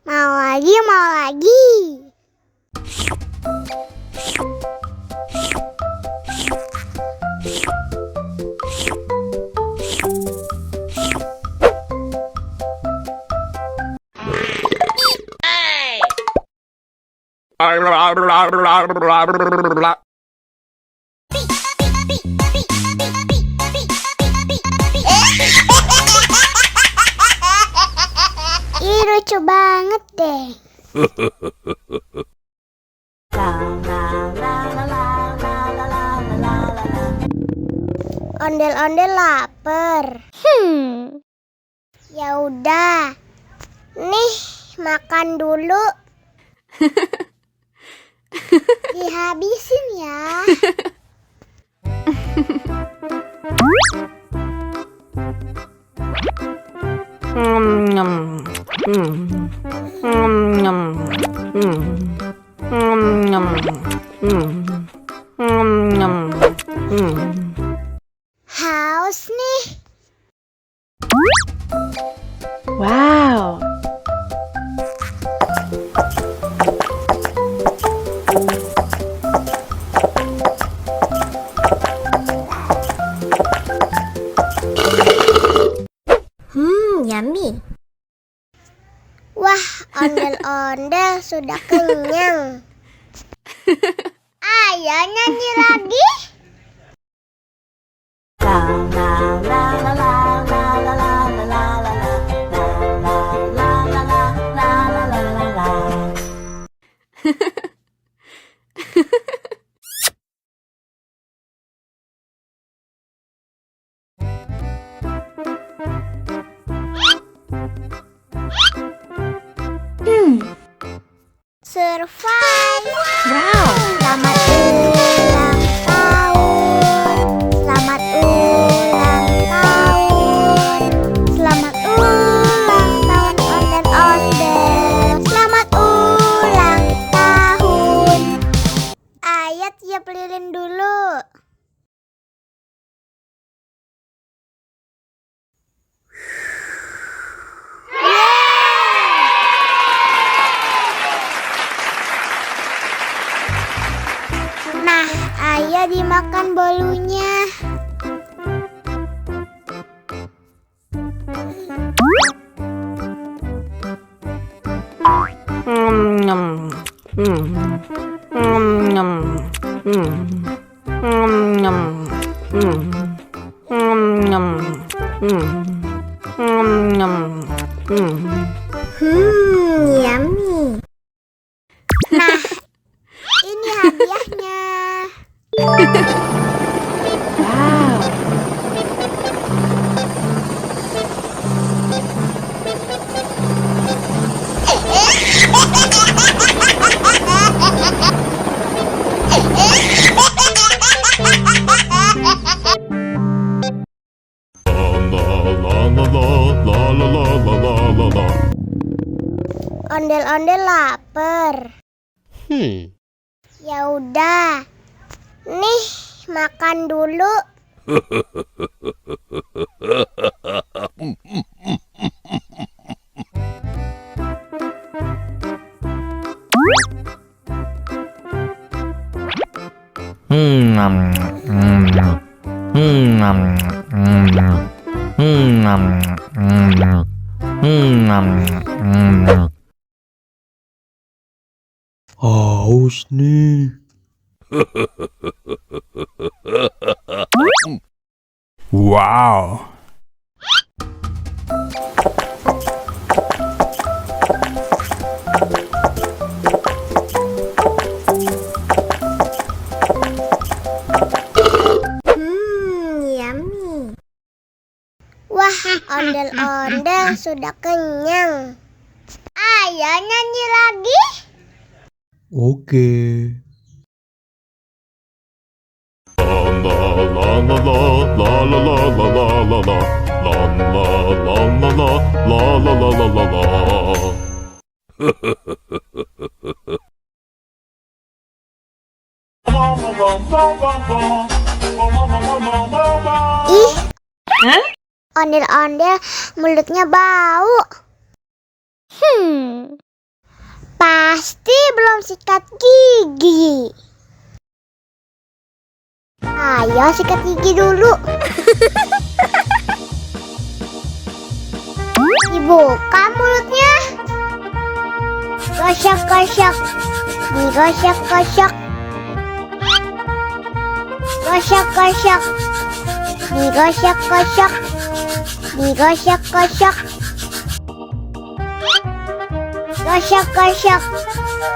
Mau lagi, mau lagi. Ih, lucu banget deh. Ondel-ondel lapar. Ya udah. Nih, makan dulu. Dihabisin ya. Haus nih. Wow. Yummy. Wah, ondel-ondel sudah kenyang. Ayo nyanyi lagi. Survive. Wow. Selamat ulang tahun. Selamat ulang tahun. Selamat ulang tahun ondel-ondel. Selamat ulang tahun. Ayo tiup lilin dulu. Nah, ayo dimakan bolunya. Yummy. Nah, ini hadiahnya. Wow. Ondel-ondel lapar. Ya udah. Nih, makan dulu. Haus nih. Wow. Yummy. Wah, ondel-ondel sudah kenyang. Ayo nyanyi lagi. Oke. Ih, Ondel-ondel mulutnya bau. Pasti belum sikat gigi. Ayo sikat gigi dulu. Dibuka mulutnya. Gosok-gosok. Digosok-gosok. Gosok-gosok. Digosok-gosok. Digosok-gosok. Gosok-gosok.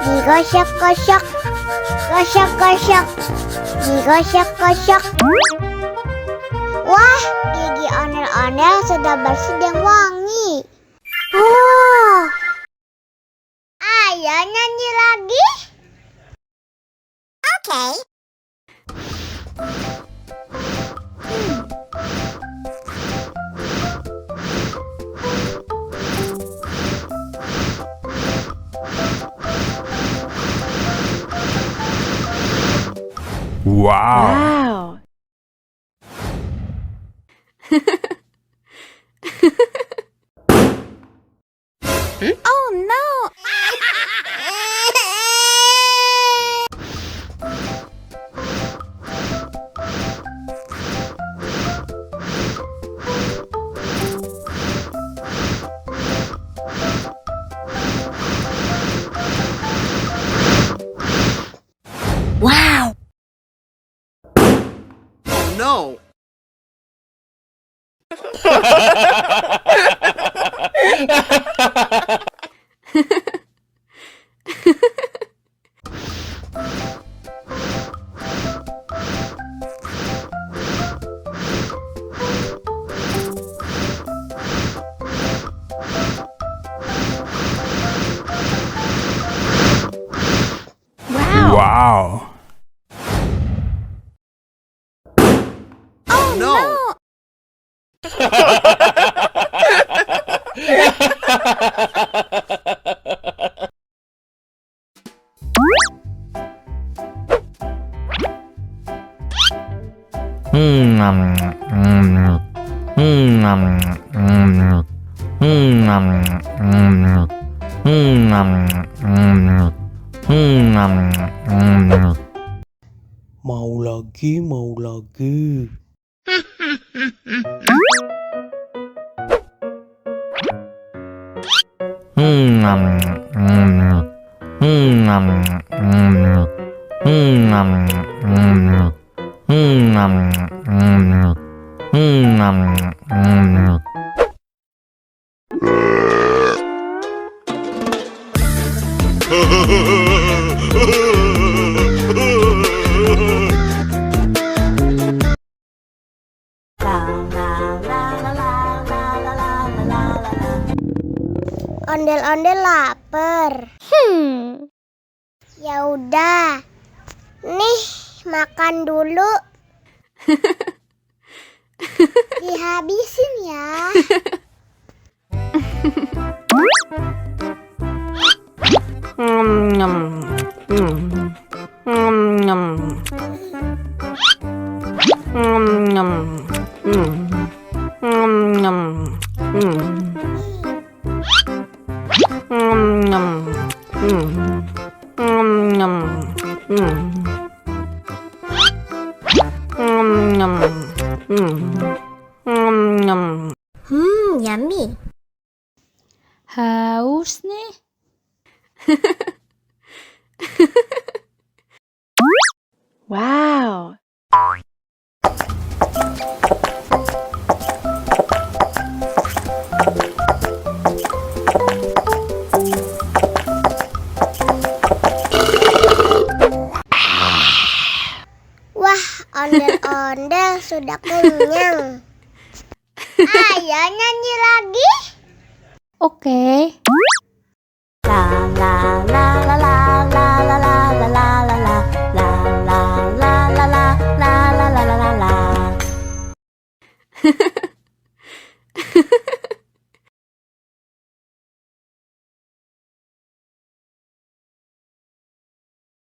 Digosok-gosok. Gosok-gosok. Digosok-gosok. Wah, gigi ondel-ondel sudah bersih dan wangi. Oh, ayo nyanyi lagi. Oke. Wow. Wow. Oh no! Wow! No! Wow! Wow. No! Mau lagi, mau lagi. Ondel-ondel lapar. Ya udah. Nih, makan dulu. Dihabisin ya. Yummy. Haus nih. Wow. Wah, ondel-ondel sudah kenyang. Ayo nyanyi lagi. Oke. La la la la la.